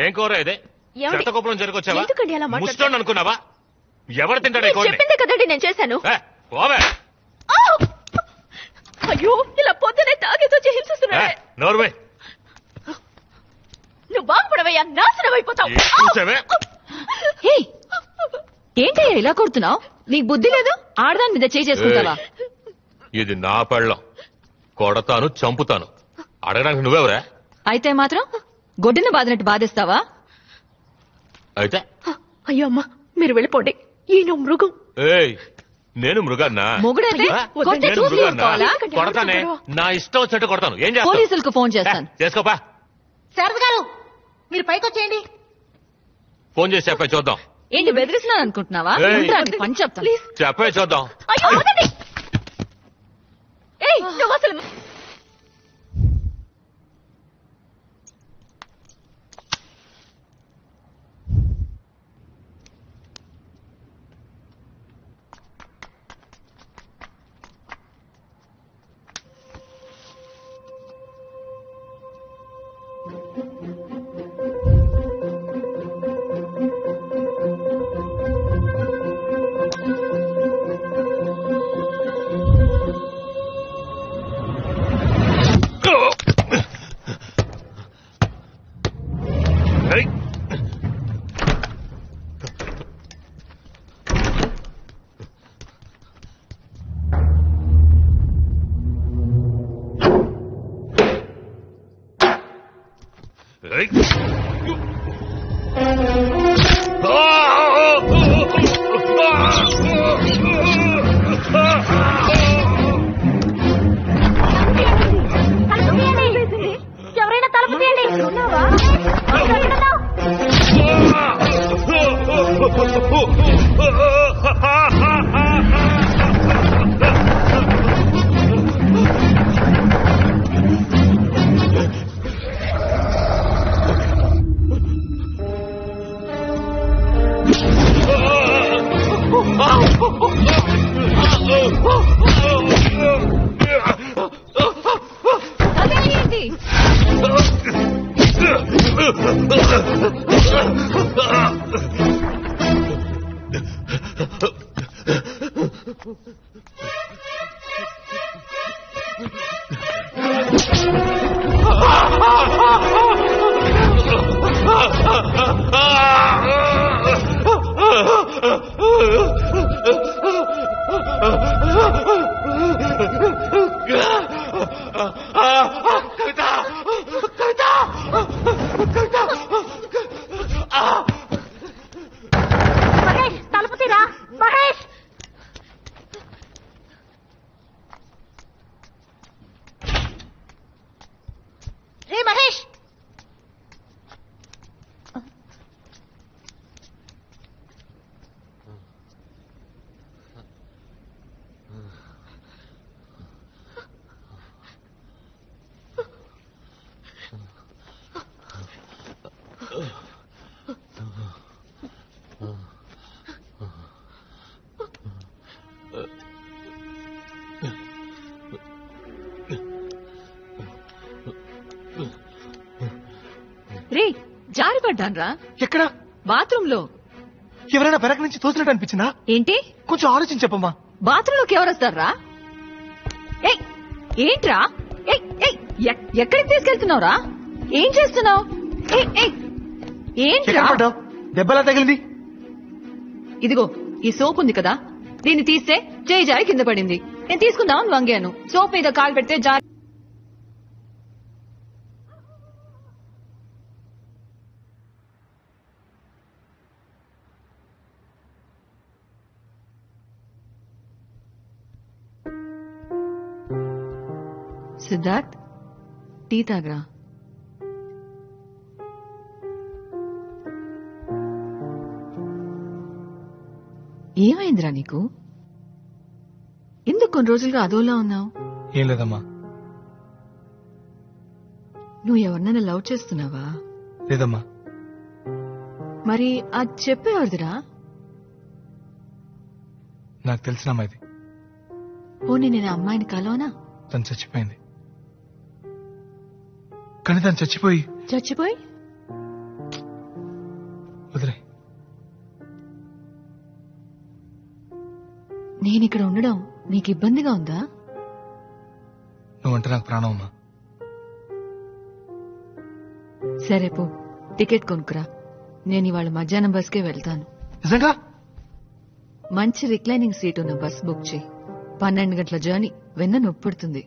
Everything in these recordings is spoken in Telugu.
ఏం కూర ఇదే? చెత్తకుప్పలం జరుగుచ్చావా? ముస్టోన్ అనుకున్నావా? ఎవరు తింటాడు? చెప్పిందే కదండి నేను చేశాను. అయ్యో ఇలా పొద్దునే తాగేతో హింసిస్తున్నాడే. నోర్వే, నువ్వు బాగుపడవయ్యా, నాశనం అయిపోతావు. ఏంటయ్యా ఇలా కొడుతున్నావు? నీకు బుద్ధి లేదు? ఆడదాని మీద చేసుకుంటావా? ఇది నా పెళ్ళం, కొడతాను, చంపుతాను. అడగడానికి నువ్వెవరా? అయితే మాత్రం గొడ్డున బాదినట్టు బాధేస్తావా? అయితే అయ్యో అమ్మా, మీరు వెళ్ళిపోండి. ఈయన మృగం. నేను మృగాన్నా? మొగుడైతే కొడతానే, నా ఇష్టం వచ్చినట్టు కొడతాను. ఏం చేస్తాను? పోలీసులకు ఫోన్ చేస్తాను. చేసుకోపా. శారద గారు, మీరు పైకి వచ్చేయండి. ఫోన్ చేసి చెప్పే చూద్దాం. ఏంటి బెదిరిస్తున్నాను అనుకుంటున్నావా? పని చెప్తాను. చెప్పే చూద్దాం. నువ్వు అసలు ఎవరైనా తలుపు తీయండి. తలుపు తీరా మహేష్. రే మహేష్, రే జారిపడ్డాన్రా. ఎక్కడ? బాత్రూమ్ లో. ఎవరైనా వెనక నుంచి తోసినట్టు అనిపించిందా? ఏంటి? కొంచెం ఆలోచించి చెప్పమ్మా. బాత్రూమ్ లోకి ఎవరొస్తారా? ఏంట్రా? ఎక్కడికి తీసుకెళ్తున్నావురా? ఏం చేస్తున్నావు? ఏంట్రా? దెబ్బలా తగిలింది. ఇదిగో ఈ సోప్ ఉంది కదా, దీన్ని తీస్తే చేయి జారి కింద పడింది. నేను తీసుకుందామని వంగాను. సోప్ మీద కాలు పెడితే జారి. సిద్ధార్థ్, టీ తాగరా. ఏమైందిరా నీకు? ఎందుకు కొన్ని రోజులుగా అదోలా ఉన్నావు? ఏం లేదమ్మా. నువ్వు ఎవరినైనా లవ్ చేస్తున్నావా? లేదమ్మా. మరి అది చెప్పేవాడిదిరా. నాకు తెలిసిన అమ్మాయిది. పోనీ నేను అమ్మాయిని కలవనా? తను చచ్చిపోయింది. కానీ తను చచ్చిపోయి నేనిక్కడ ఉండడం నీకు ఇబ్బందిగా ఉందా? నువ్వంటే నాకు ప్రాణం అమ్మా. సరే పో, టికెట్ కొనుక్కురా. నేను ఇవాళ మధ్యాహ్నం బస్కే వెళ్తాను. నిజంగా? మంచి రిక్లైనింగ్ సీట్ ఉన్న బస్ బుక్ చేయి. 12 గంటల జర్నీ, వెన్న నొప్పుడుతుంది.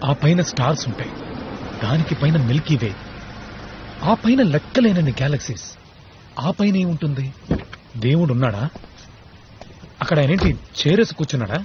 ఆ పైన స్టార్స్ ఉంటాయి, దానికి పైన మిల్కీ వే, ఆ పైన లెక్కలేనన్ని గ్యాలక్సీస్, ఆ పైన ఏముంటుంది? దేవుడు ఉన్నాడా? అక్కడ ఆయనేంటి చేరేసి కూర్చున్నాడా?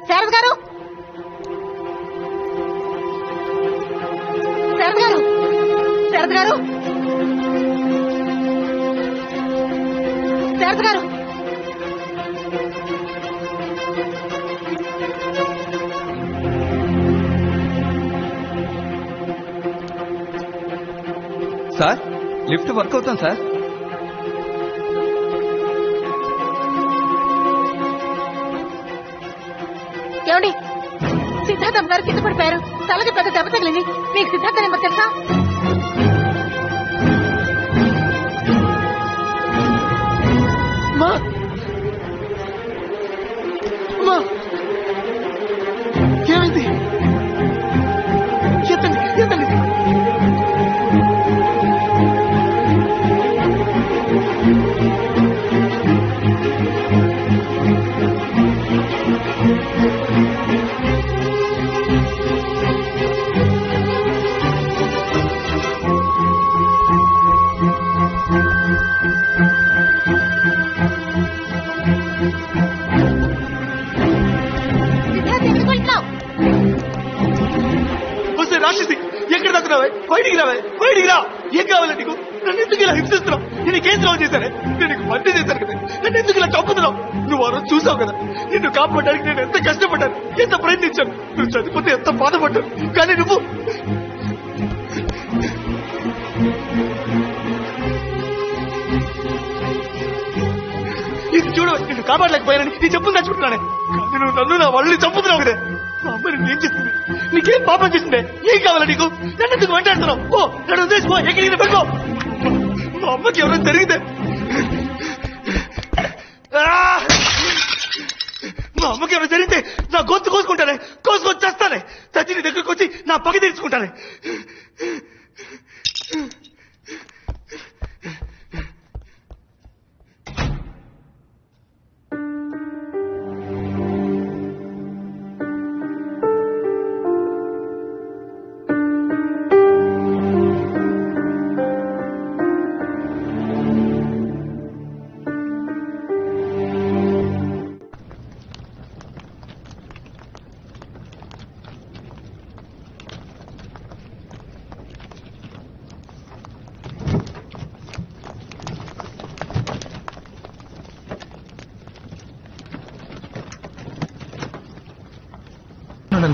శారద గారు, శారద గారు, శారద గారు, శారద గారు. సార్, లిఫ్ట్ వర్క్ అవుతాం సార్. ఏమండి, సిద్ధార్థం గారు కింద పడిపోయారు. తలకి పెద్ద దెబ్బ తగిలింది. మీకు సిద్ధార్థ నెంబర్ తెలుసా? ఏమైంది? ఎత్తండి, ఎత్తండి. రాక్షసి, ఎక్కడ దక్కున్నావే? బయటికి రావే, బయటికి రా. ఏం కావాలి నీకు? నన్ను ఎందుకు ఇలా హింసిస్తున్నావు? నేను కేసు రావు చేశానే? నేను నీకు మంచి చేశాను కదా, నన్ను ఎందుకు ఇలా చంపుతున్నావు? నువ్వు ఆ రోజు చూసావు కదా, నిన్ను కాపాడడానికి నేను ఎంత కష్టపడ్డాను, ఎంత ప్రయత్నించాను. నువ్వు చనిపోతే ఎంత బాధపడ్డాను. కానీ నువ్వు ఇది చూడు, నిన్ను కాపాడలేకపోయానని నీ చెప్పులు తెచ్చుకుంటున్నానే. కానీ నువ్వు నన్ను నా వాళ్ళని చంపుతున్నావు కదా. మా అమ్మ నిన్ను ఏం చేసింది? నీకేం పాపం చేసిందే? ఏం కావాలా నీకు? నన్ను ఎందుకు వెంటాడుతున్నావు? ఓ, నన్ను ఉద్దేశిపో, ఎక్కడికి పెట్టుకో. మా అమ్మకి ఎవరైనా జరిగితే, మా అమ్మకి ఎవరైనా జరిగితే నా గొంతు కోసుకుంటానే, కోసుకొని చేస్తానే. చచ్చి నీ దగ్గరకు వచ్చి నా పగ తీర్చుకుంటానే.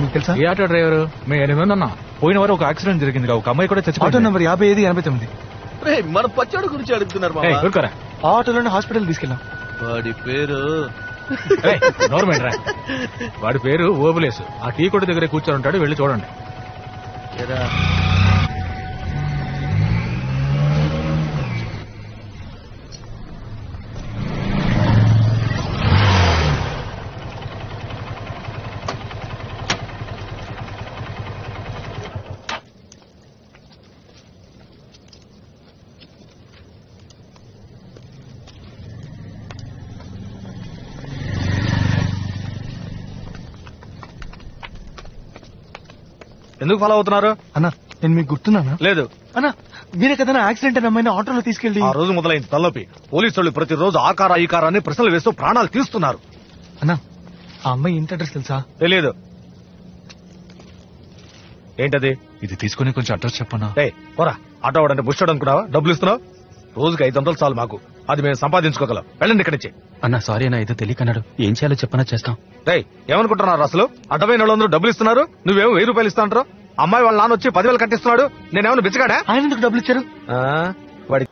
మీకు తెలుసా? ఏ ఆటో డ్రైవరు? మేము 800 అన్నా. పోయిన వారు ఒక యాక్సిడెంట్ జరిగింది ఒక అమ్మాయి కూడా చచ్చిపోయింది. Auto number 5589. మన పచ్చడి గురించి అడుగుతున్నారు ఏయ్, ఊరుకోరా. ఆ ఆటోలోనే హాస్పిటల్ తీసుకెళ్ళాం. వాడి పేరు ఏయ్, గవర్నమెంట్ రా. వాడి పేరు ఓబులేసు. ఆ టీ కొట్టు దగ్గర కూర్చొని ఉంటాడు, వెళ్ళి చూడండి. ఎందుకు ఫాలో అవుతున్నారు? అన్నా నేను మీకు గుర్తున్నానా? లేదు. అన్నా మీరే కదా యాక్సిడెంట్ అయిన అమ్మాయిని ఆటోలో తీసుకెళ్ళి. ఆ రోజు మొదలైంది తలనొప్పి. పోలీసు వాళ్ళు ప్రతిరోజు ఆకార ఈ కారాన్ని ప్రశ్నలు వేస్తూ ప్రాణాలు తీస్తున్నారు. అన్నా ఆ అమ్మాయి ఇంటి అడ్రస్ తెలుసా? తెలియదు. ఏంటది? ఇది తీసుకుని కొంచెం అడ్రస్ చెప్పనా? పోరా, ఆటో వాడంటే బుష్ అనుకున్నావా? డబ్బులు ఇస్తున్నావు. రోజుకి 500 చాలు మాకు. అది మేము సంపాదించుకోగలం. వెళ్ళండి ఇక్కడి నుంచి. అన్నా సారీ అన్న, ఏదో తెలియకన్నాడు. ఏం చేయాలో చెప్పనా చేస్తాం. ఏమనుకుంటున్నారు అసలు? అడ్డమైన వాళ్ళందరూ డబ్బులు ఇస్తున్నారు, నువ్వేమో 1000 రూపాయలు ఇస్తా అంటారు. అమ్మాయి వాళ్ళ నాన్న వచ్చి 10,000 కట్టిస్తున్నాడు. నేనేమన్నా బిచ్చగాడా? ఆయన ఎందుకు డబ్బులు ఇచ్చారు? వాడి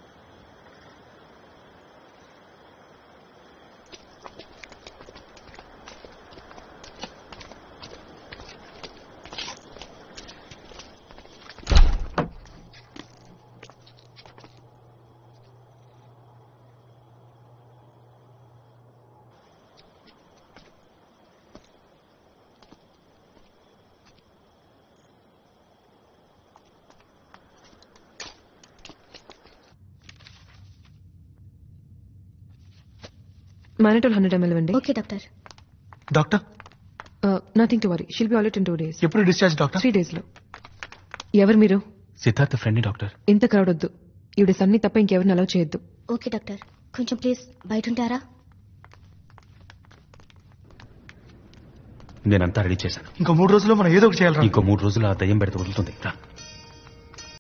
Mannitol 100 ml ఇవ్వండి. Okay doctor. Doctor nothing to worry, she'll be all right in 2 days. ఎప్పుడు డిశ్చార్జ్ డాక్టర్? 3 days లో. ఎవరు మీరు? Siddhartha friend doctor. ఇంత క్రౌడ్ వద్దు. ఈవిడ సన్ని తప్ప ఇంకెవరిని అలౌ చేయొద్దు. ఓకే డాక్టర్, కొంచెం ప్లీజ్ బయట ఉంటారా? నేనంతా రెడీ చేశాను. ఇంకో 3 రోజుల్లో మనం ఏదో ఒకటి చేయాలి. ఇంకో 3 రోజులు ఆ దయ్యం పెడితే వదులుతుంది. రా.